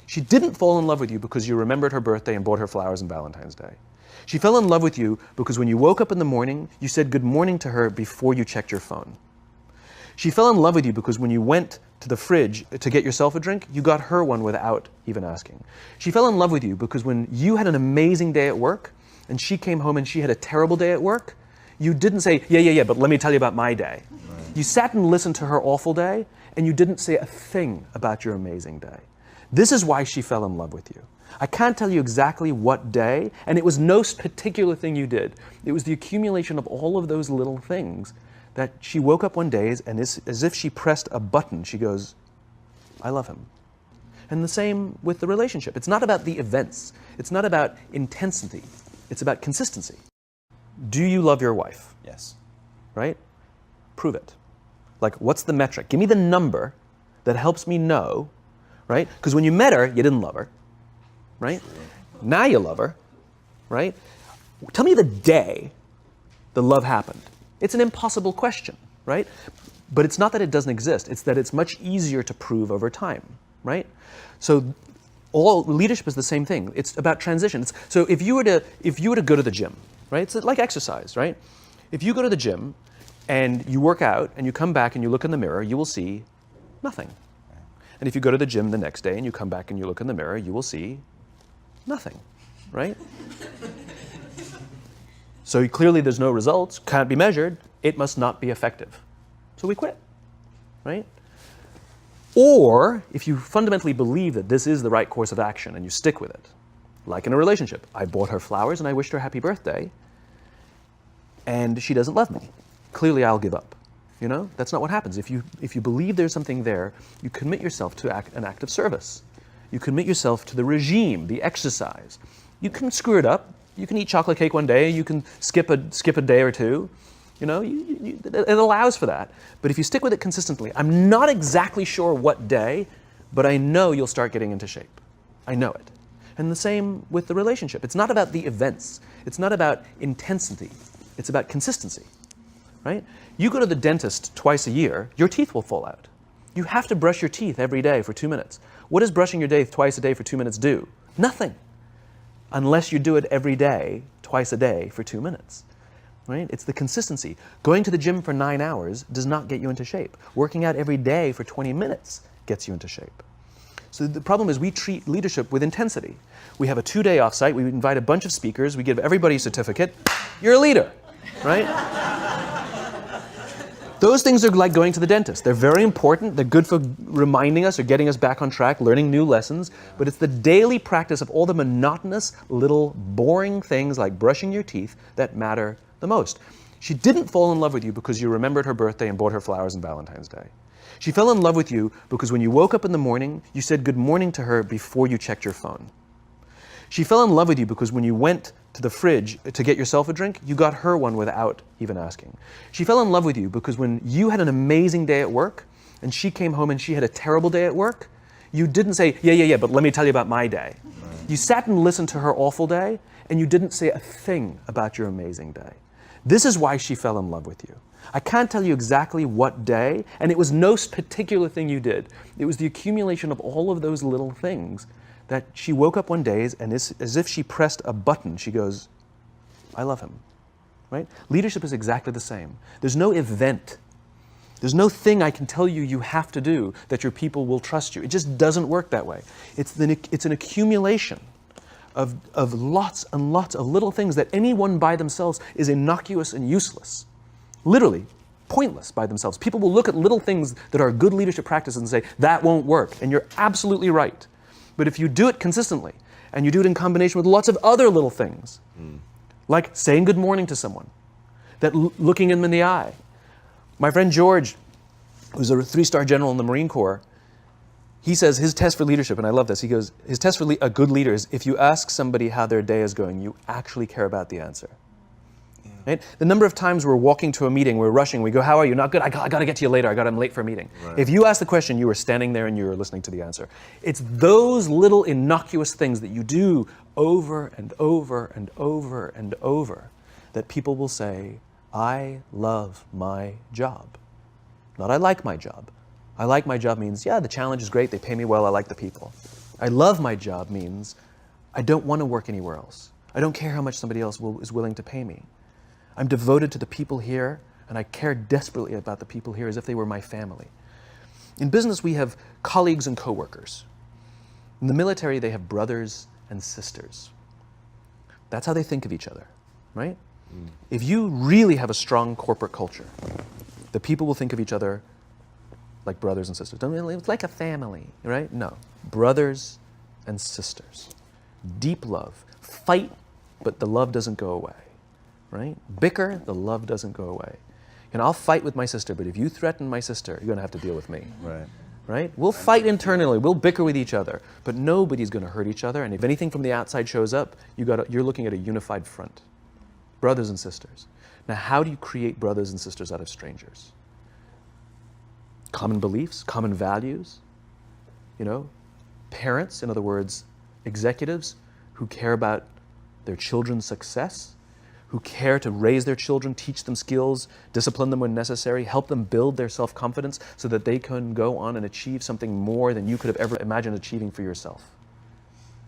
She didn't fall in love with you because you remembered her birthday and bought her flowers on Valentine's Day. She fell in love with you because when you woke up in the morning, you said good morning to her before you checked your phone. She fell in love with you because when you went to the fridge to get yourself a drink, you got her one without even asking. She fell in love with you because when you had an amazing day at work and she came home and she had a terrible day at work, you didn't say, yeah, but let me tell you about my day. Right. You sat and listened to her awful day and you didn't say a thing about your amazing day. This is why she fell in love with you. I can't tell you exactly what day, and it was no particular thing you did. It was the accumulation of all of those little things that she woke up one day and as if she pressed a button, she goes, I love him. And the same with the relationship. It's not about the events. It's not about intensity. It's about consistency. Do you love your wife? Yes. Right? Prove it. Like, what's the metric? Give me the number that helps me know, right? Because when you met her, you didn't love her, right? True. Now you love her, right? Tell me the day the love happened. It's an impossible question, right? But it's not that it doesn't exist. It's that it's much easier to prove over time, right? So all leadership is the same thing. It's about transition. So if you were to go to the gym, right? It's like exercise, right? If you go to the gym and you work out and you come back and you look in the mirror, you will see nothing. And if you go to the gym the next day and you come back and you look in the mirror, you will see nothing, right? So clearly there's no results, can't be measured, it must not be effective. So we quit, right? Or if you fundamentally believe that this is the right course of action and you stick with it, like in a relationship, I bought her flowers and I wished her happy birthday, and she doesn't love me. Clearly I'll give up. You know, that's not what happens. If you believe there's something there, you commit yourself to an act of service. You commit yourself to the regime, the exercise. You can screw it up. You can eat chocolate cake one day. You can skip a day or two. You know, it allows for that. But if you stick with it consistently, I'm not exactly sure what day, but I know you'll start getting into shape. I know it. And the same with the relationship. It's not about the events. It's not about intensity. It's about consistency, right? You go to the dentist twice a year, your teeth will fall out. You have to brush your teeth every day for 2 minutes. What does brushing your teeth twice a day for 2 minutes do? Nothing. Unless you do it every day, twice a day for 2 minutes, right? It's the consistency. Going to the gym for 9 hours does not get you into shape. Working out every day for 20 minutes gets you into shape. So the problem is we treat leadership with intensity. We have a 2-day offsite, we invite a bunch of speakers, we give everybody a certificate, you're a leader, right? Those things are like going to the dentist. They're very important. They're good for reminding us or getting us back on track, learning new lessons. But it's the daily practice of all the monotonous, little, boring things like brushing your teeth that matter the most. She didn't fall in love with you because you remembered her birthday and bought her flowers on Valentine's Day. She fell in love with you because when you woke up in the morning, you said good morning to her before you checked your phone. She fell in love with you because when you went to the fridge to get yourself a drink, you got her one without even asking. She fell in love with you because when you had an amazing day at work and she came home and she had a terrible day at work, you didn't say, yeah, but let me tell you about my day. Right. You sat and listened to her awful day and you didn't say a thing about your amazing day. This is why she fell in love with you. I can't tell you exactly what day, and it was no particular thing you did. It was the accumulation of all of those little things that she woke up one day and as if she pressed a button, she goes, I love him, right? Leadership is exactly the same. There's no event. There's no thing I can tell you you have to do that your people will trust you. It just doesn't work that way. It's an accumulation of lots and lots of little things that anyone by themselves is innocuous and useless. Literally, pointless by themselves. People will look at little things that are good leadership practices and say, that won't work. And you're absolutely right. But if you do it consistently, and you do it in combination with lots of other little things, like saying good morning to someone, that looking them in the eye. My friend George, who's a 3-star general in the Marine Corps, he says his test for leadership, and I love this, he goes, his test for a good leader is if you ask somebody how their day is going, you actually care about the answer. Right? The number of times we're walking to a meeting, we're rushing, we go, how are you? Not good, I got to get to you later, I'm late for a meeting. Right. If you ask the question, you were standing there and you were listening to the answer. It's those little innocuous things that you do over and over and over and over that people will say, I love my job. Not I like my job. I like my job means, yeah, the challenge is great, they pay me well, I like the people. I love my job means I don't want to work anywhere else. I don't care how much somebody else is willing to pay me. I'm devoted to the people here, and I care desperately about the people here as if they were my family. In business, we have colleagues and coworkers. In the military, they have brothers and sisters. That's how they think of each other, right? If you really have a strong corporate culture, the people will think of each other like brothers and sisters. It's like a family, right? No, brothers and sisters. Deep love. Fight, but the love doesn't go away, right? Bicker, the love doesn't go away. And I'll fight with my sister, but if you threaten my sister, you're going to have to deal with me. Right. Right? We'll fight internally, we'll bicker with each other, but nobody's going to hurt each other. And if anything from the outside shows up, you're looking at a unified front. Brothers and sisters. Now, how do you create brothers and sisters out of strangers? Common beliefs, common values. You know, parents, in other words, executives who care about their children's success, who care to raise their children, teach them skills, discipline them when necessary, help them build their self-confidence so that they can go on and achieve something more than you could have ever imagined achieving for yourself.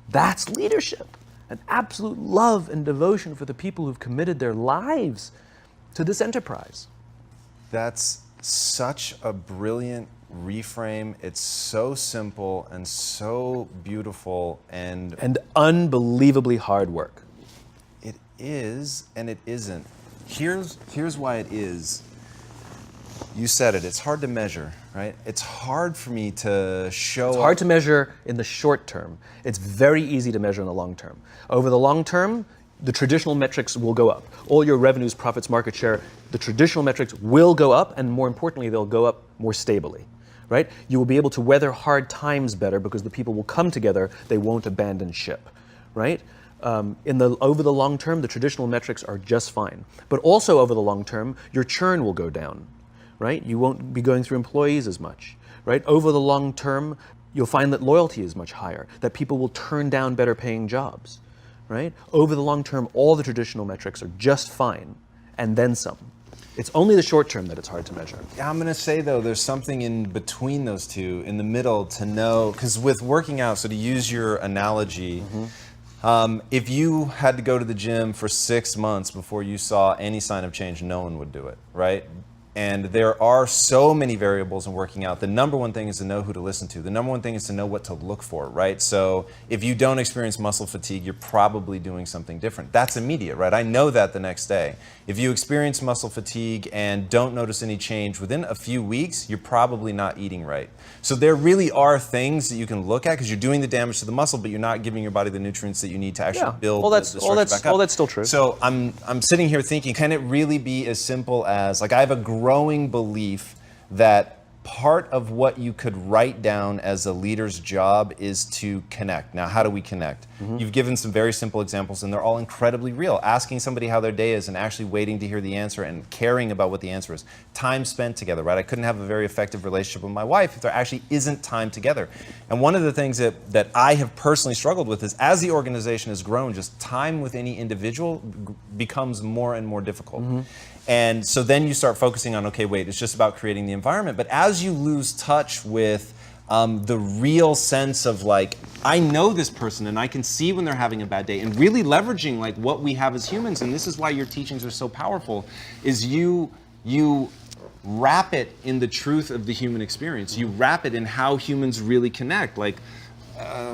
That's leadership, an absolute love and devotion for the people who've committed their lives to this enterprise. That's such a brilliant reframe. It's so simple and so beautiful and unbelievably hard work. It is and it isn't. Here's why it is. You said it, it's hard to measure, right? It's hard for me to show. It's hard to measure in the short term. It's very easy to measure in the long term. Over the long term, the traditional metrics will go up. All your revenues, profits, market share, the traditional metrics will go up, and more importantly, they'll go up more stably, right? You will be able to weather hard times better because the people will come together, they won't abandon ship, right? Over the long term, the traditional metrics are just fine. But also over the long term, your churn will go down, right? You won't be going through employees as much, right? Over the long term, you'll find that loyalty is much higher, that people will turn down better paying jobs, right? Over the long term, all the traditional metrics are just fine, and then some. It's only the short term that it's hard to measure. I'm going to say, though, there's something in between those two, in the middle, to know, because with working out, so to use your analogy, if you had to go to the gym for 6 months before you saw any sign of change, no one would do it, right? And there are so many variables in working out. The number one thing is to know who to listen to. The number one thing is to know what to look for, right? So if you don't experience muscle fatigue, you're probably doing something different. That's immediate, right? I know that the next day. If you experience muscle fatigue and don't notice any change within a few weeks, you're probably not eating right. So there really are things that you can look at because you're doing the damage to the muscle, but you're not giving your body the nutrients that you need to actually build the structure back up. All that's still true. So I'm sitting here thinking, can it really be as simple as, like, I have a growing belief that part of what you could write down as a leader's job is to connect. Now, how do we connect? You've given some very simple examples, and they're all incredibly real. Asking somebody how their day is and actually waiting to hear the answer and caring about what the answer is. Time spent together, right? I couldn't have a very effective relationship with my wife if there actually isn't time together. And one of the things that I have personally struggled with is, as the organization has grown, just time with any individual becomes more and more difficult. And so then you start focusing on, okay, wait, it's just about creating the environment. But as you lose touch with the real sense of, like, I know this person and I can see when they're having a bad day, and really leveraging, like, what we have as humans, and this is why your teachings are so powerful, is you wrap it in the truth of the human experience. You wrap it in how humans really connect, like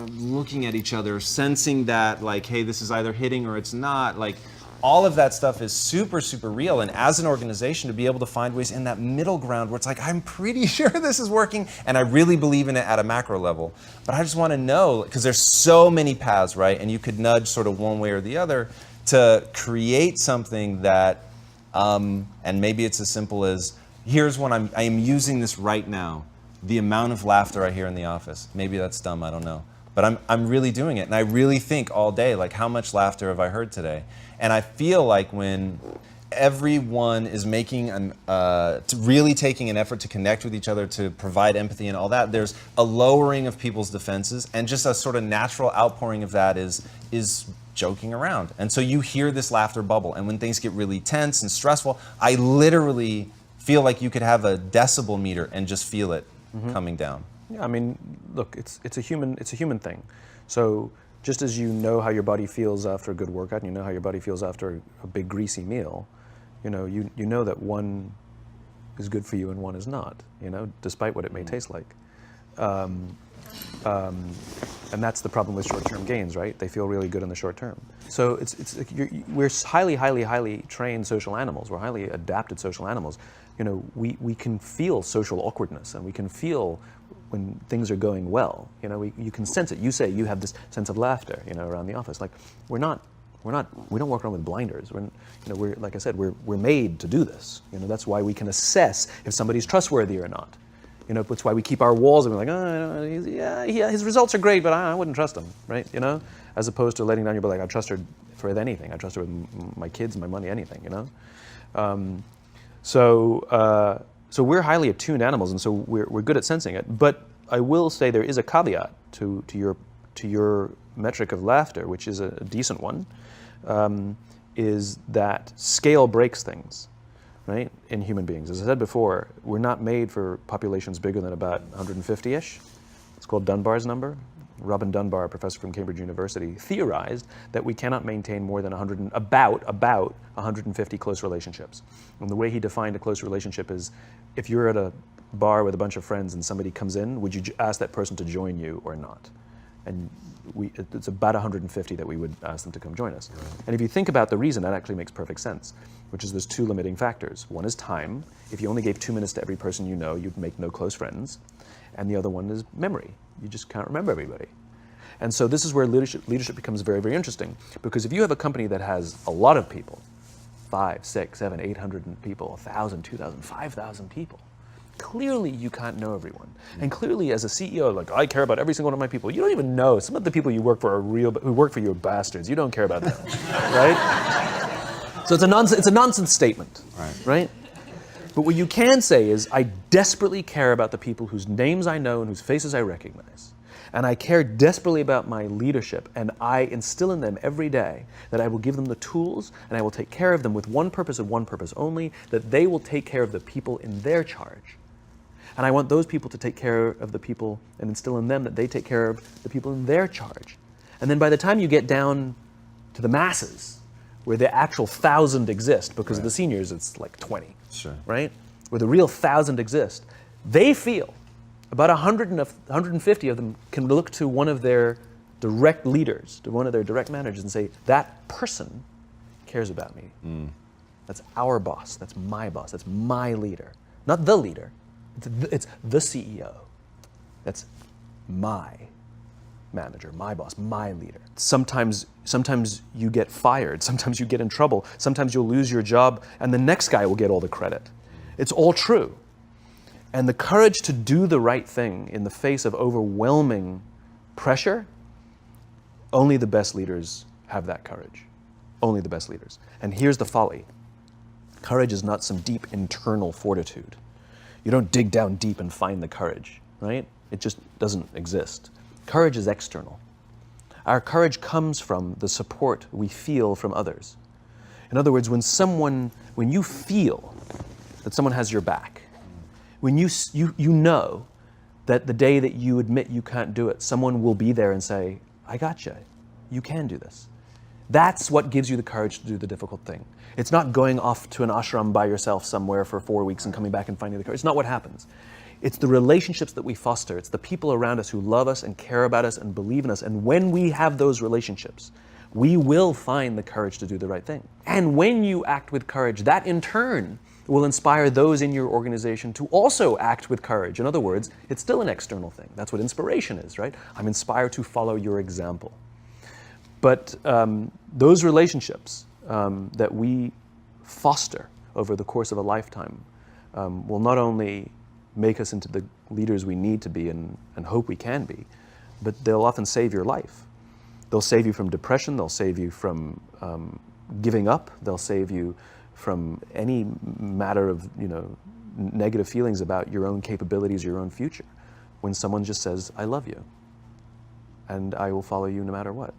looking at each other, sensing that, like, hey, this is either hitting or it's not, like, all of that stuff is super, super real. And as an organization, to be able to find ways in that middle ground where it's like, I'm pretty sure this is working, and I really believe in it at a macro level. But I just want to know, because there's so many paths, right? And you could nudge sort of one way or the other to create something that, and maybe it's as simple as, here's what I am using this right now. The amount of laughter I hear in the office. Maybe that's dumb, I don't know. But I'm really doing it. And I really think all day, like, how much laughter have I heard today? And I feel like when everyone is making really taking an effort to connect with each other, to provide empathy and all that, there's a lowering of people's defenses, and just a sort of natural outpouring of that is joking around. And so you hear this laughter bubble, and when things get really tense and stressful, I literally feel like you could have a decibel meter and just feel it coming down? Yeah, I mean, look, it's a human thing. So just as you know how your body feels after a good workout, and you know how your body feels after a big greasy meal, you know that one is good for you and one is not, despite what it may taste like. And that's the problem with short-term gains, right? They feel really good in the short term. So we're highly trained social animals. We're highly adapted social animals. We can feel social awkwardness, and we can feel when things are going well. You can sense it. You say you have this sense of laughter, around the office. Like we don't walk around with blinders. We're like I said, we're made to do this. That's why we can assess if somebody's trustworthy or not. That's why we keep our walls and we're like, yeah, his results are great, but I wouldn't trust him, right? As opposed to letting down your be like, I trust her with anything. I trust her with my kids, my money, anything, So we're highly attuned animals, and so we're good at sensing it. But I will say there is a caveat to your metric of laughter, which is a decent one, is that scale breaks things. Right? In human beings. As I said before, we're not made for populations bigger than about 150-ish. It's called Dunbar's number. Robin Dunbar, a professor from Cambridge University, theorized that we cannot maintain more than about 150 close relationships. And the way he defined a close relationship is, if you're at a bar with a bunch of friends and somebody comes in, would you ask that person to join you or not? And it's about 150 that we would ask them to come join us. Right. And if you think about the reason, that actually makes perfect sense, which is there's two limiting factors. One is time. If you only gave 2 minutes to every person you know, you'd make no close friends. And the other one is memory. You just can't remember everybody. And so this is where leadership becomes very, very interesting, because if you have a company that has a lot of people, 5, 6, 7, 800 people, 1,000, 2,000, 5,000 people, clearly you can't know everyone. And clearly as a CEO, like, I care about every single one of my people. You don't even know. Some of the people you work for who work for you are bastards. You don't care about them, right? So it's a nonsense statement, right? But what you can say is, I desperately care about the people whose names I know and whose faces I recognize. And I care desperately about my leadership, and I instill in them every day that I will give them the tools, and I will take care of them with one purpose and one purpose only, that they will take care of the people in their charge. And I want those people to take care of the people and instill in them that they take care of the people in their charge. And then by the time you get down to the masses, where the actual 1,000 exist, because of the seniors it's like 20, right? Where the real 1,000 exist, they feel about 150 of them can look to one of their direct leaders, to one of their direct managers, and say, that person cares about me. That's our boss, that's my leader. Not the leader, it's the CEO. That's my manager, my boss, my leader. Sometimes you get fired, sometimes you get in trouble, sometimes you'll lose your job, and the next guy will get all the credit. It's all true. And the courage to do the right thing in the face of overwhelming pressure, only the best leaders have that courage. Only the best leaders. And here's the folly. Courage is not some deep internal fortitude. You don't dig down deep and find the courage, right? It just doesn't exist. Courage is external. Our courage comes from the support we feel from others. In other words, when you feel that someone has your back, when you know that the day that you admit you can't do it, someone will be there and say, I got you. You can do this. That's what gives you the courage to do the difficult thing. It's not going off to an ashram by yourself somewhere for 4 weeks and coming back and finding the courage. It's not what happens. It's the relationships that we foster. It's the people around us who love us and care about us and believe in us. And when we have those relationships, we will find the courage to do the right thing. And when you act with courage, that in turn will inspire those in your organization to also act with courage. In other words, it's still an external thing. That's what inspiration is, right? I'm inspired to follow your example. But those relationships that we foster over the course of a lifetime will not only make us into the leaders we need to be and hope we can be, but they'll often save your life. They'll save you from depression, they'll save you from giving up, they'll save you from any matter of negative feelings about your own capabilities, your own future. When someone just says, I love you, and I will follow you no matter what.